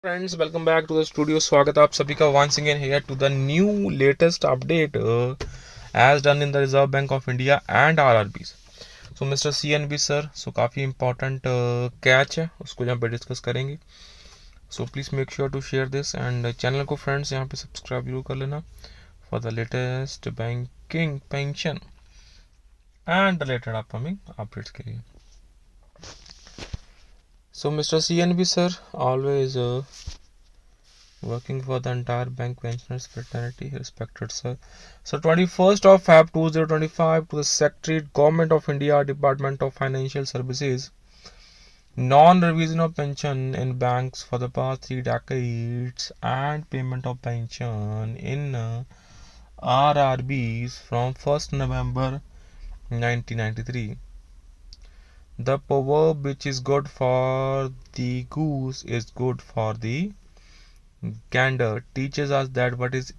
Friends, welcome back to the studio. स्वागत है आप सभी का once again here to the new latest update as done in the Reserve Bank of India and RRB. So mister CNB sir, so काफ़ी important catch है, उसको यहाँ पे डिस्कस करेंगे। So please make sure to share this and channel को friends यहाँ पे subscribe जरूर कर लेना for the latest banking, pension and related upcoming updates के लिए। So mister CNB sir, always working for the entire bank pensioners fraternity, respected sir. So 21st of Feb 2025 to the Secretariat Government of India, Department of Financial Services, non-revision of pension in banks for the past 3 decades and payment of pension in RRBs from 1st November 1993. The proverb which is good for the goose is good for the gander teaches us that what is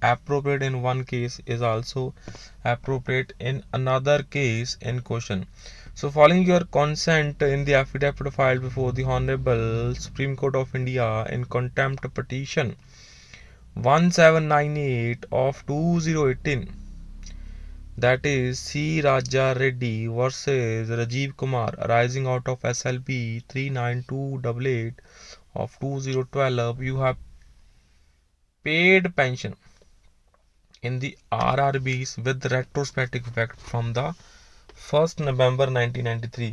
appropriate in one case is also appropriate in another case in question. So, following your consent in the affidavit filed before the Honorable Supreme Court of India in contempt petition 1798 of 2018, that is C. Raja Reddy versus Rajiv Kumar, arising out of SLP 39288 of 2012, you have paid pension in the RRBs with retrospective effect from the 1st November 1993,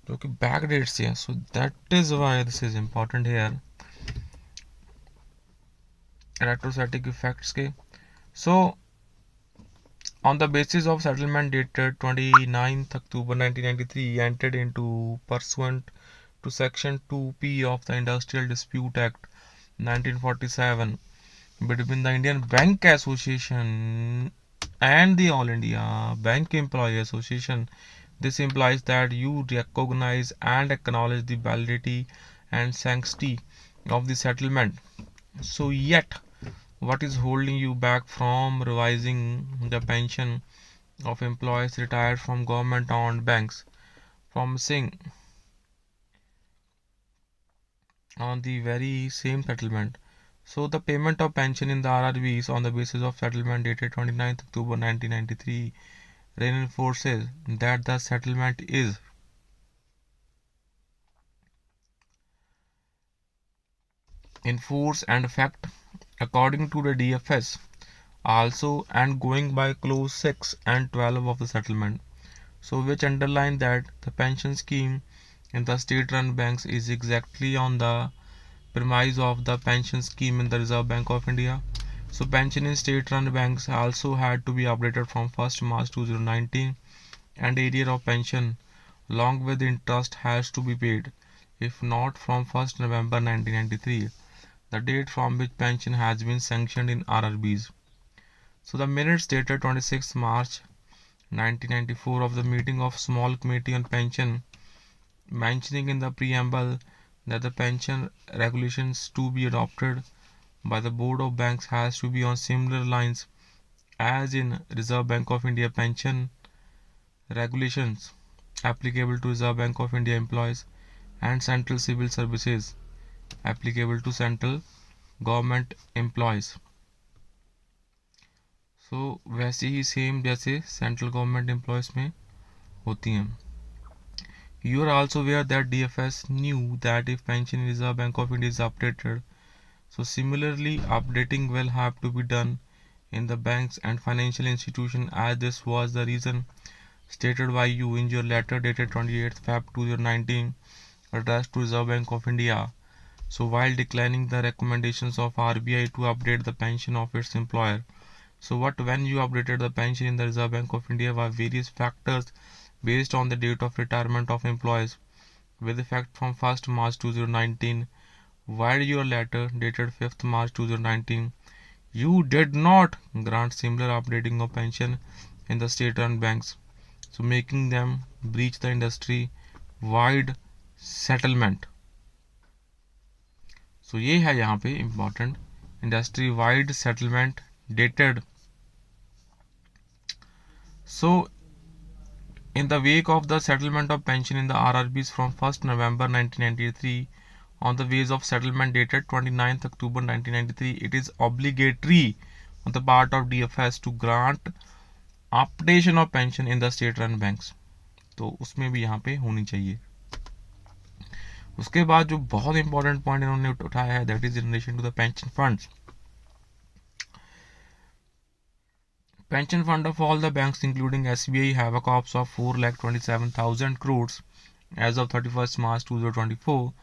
जो कि back date से है. So that is why this is important here, retrospective effects के. So on the basis of settlement dated 29th October 1993 entered into pursuant to section 2p of the Industrial Dispute Act 1947 between the Indian Bank Association and the All India Bank Employee Association. This implies that you recognize and acknowledge the validity and sanctity of the settlement. So, yet, what is holding you back from revising the pension of employees retired from government owned banks from Singh on the very same settlement? So the payment of pension in the RRBs on the basis of settlement dated 29th October 1993 reinforces that the settlement is in force and effect according to the DFS also, and going by clause 6 and 12 of the settlement, so which underline that the pension scheme in the state run banks is exactly on the premise of the pension scheme in the Reserve Bank of India. So pension in state-run banks also had to be updated from 1st March 2019, and area of pension along with interest has to be paid, if not from 1st November 1993, the date from which pension has been sanctioned in RRBs. So the minutes dated 26th March 1994 of the meeting of Small Committee on Pension, mentioning in the preamble that the pension regulations to be adopted by the Board of Banks has to be on similar lines as in Reserve Bank of India pension regulations applicable to Reserve Bank of India employees and Central Civil Services applicable to central government employees. So वैसे ही same जैसे central government employees में होती हैं. You are also aware that DFS knew that if pension in Reserve Bank of India is updated, so similarly updating will have to be done in the banks and financial institution, as this was the reason stated by you in your letter dated 28th Feb 2019 addressed to Reserve Bank of India. So while declining the recommendations of RBI to update the pension of its employer, so what when you updated the pension in the Reserve Bank of India were various factors based on the date of retirement of employees with effect from 1st March 2019, while your letter dated 5th March 2019, you did not grant similar updating of pension in the state-run banks, so making them breach the industry-wide settlement. So ये है यहाँ पे important industry-wide settlement dated. So in the wake of the settlement of pension in the RRBs from 1st November 1993 on the ways of settlement dated 29th October 1993, it is obligatory on the part of DFS to grant updation of pension in the state run banks, तो उसमें भी यहाँ पे होनी चाहिए। उसके बाद जो बहुत इंपॉर्टेंट पॉइंट इन्होंने उठाया है, that is in relation to the pension funds. Pension fund of all the banks including SBI have a corpus of 4,27,000 crores as of 31st March 2024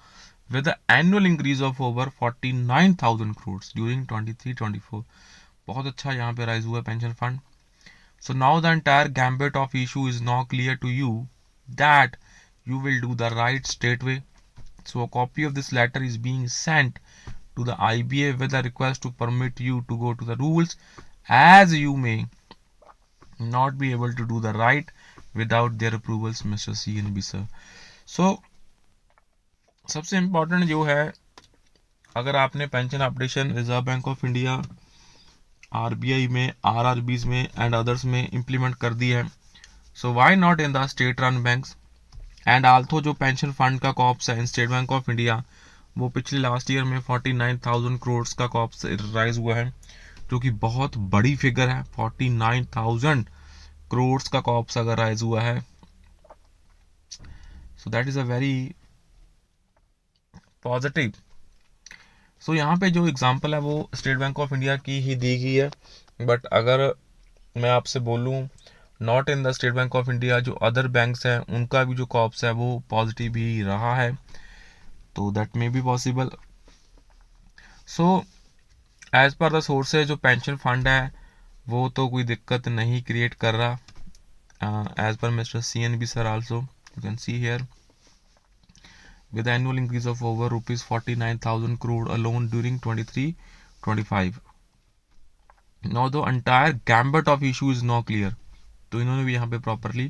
with an annual increase of over 49,000 crores during 23-24। बहुत अच्छा यहाँ पे rise हुआ pension fund. So now the entire gambit of issue is now clear to you that you will do the right straightway. So a copy of this letter is being sent to the IBA with a request to permit you to go to the rules, as you may not be able to do the right without their approvals, Mr. CNV sir. So सबसे important जो है, अगर आपने pension updation reserve Bank of India, RBI में, RRBs में and others में implement कर दी है, so why not in the state run banks. And also जो पेंशन फंड का कॉप्स है इन स्टेट बैंक ऑफ इंडिया, वो पिछले लास्ट ईयर में 49,000 करोड़ का कॉप्स राइज हुआ है, जो कि बहुत बड़ी फिगर है। 49,000 करोड़ का कॉप्स अगर राइज हुआ है, so that is a very positive. सो यहाँ पे जो एग्जांपल है वो स्टेट बैंक ऑफ इंडिया की ही दी गई है, बट अगर मैं आपसे बोलूँ not in the state bank of India, जो अदर बैंक्स हैं उनका भी जो कॉप्स है वो पॉजिटिव ही रहा है, तो that may be possible. So as per the sources जो पेंशन फंड है वो तो कोई दिक्कत नहीं क्रिएट कर रहा, as per mister CNV sir also you can see here with annual increase of over rupees 49,000 crore alone during 23-25. Now the entire gambit of issue is now clear. तो इन्होंने भी यहाँ पे प्रॉपरली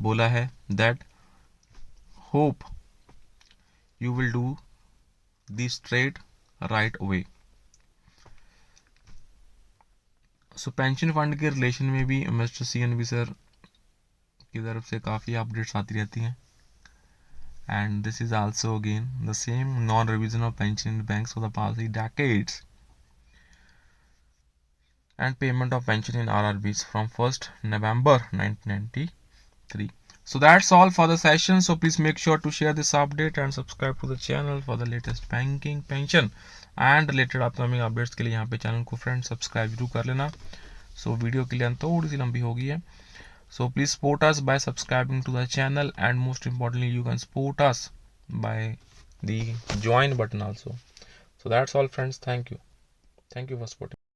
बोला है that hope you will do the straight right way. So pension fund के relation में भी मिस्टर CNV सर की तरफ से काफ़ी अपडेट्स आती रहती हैं, and this is also again the same non-revision of pension in banks for the past decades and payment of pension in RRBs from 1st November 1993. So that's all for the session. So please make sure to share this update and subscribe to the channel for the latest banking, pension and related upcoming updates के लिए यहाँ पे channel को friend subscribe जरूर कर लेना। So video के लिए थोड़ी सी लंबी हो गई है, so please support us by subscribing to the channel, and most importantly you can support us by the join button also. So that's all friends, thank you for supporting.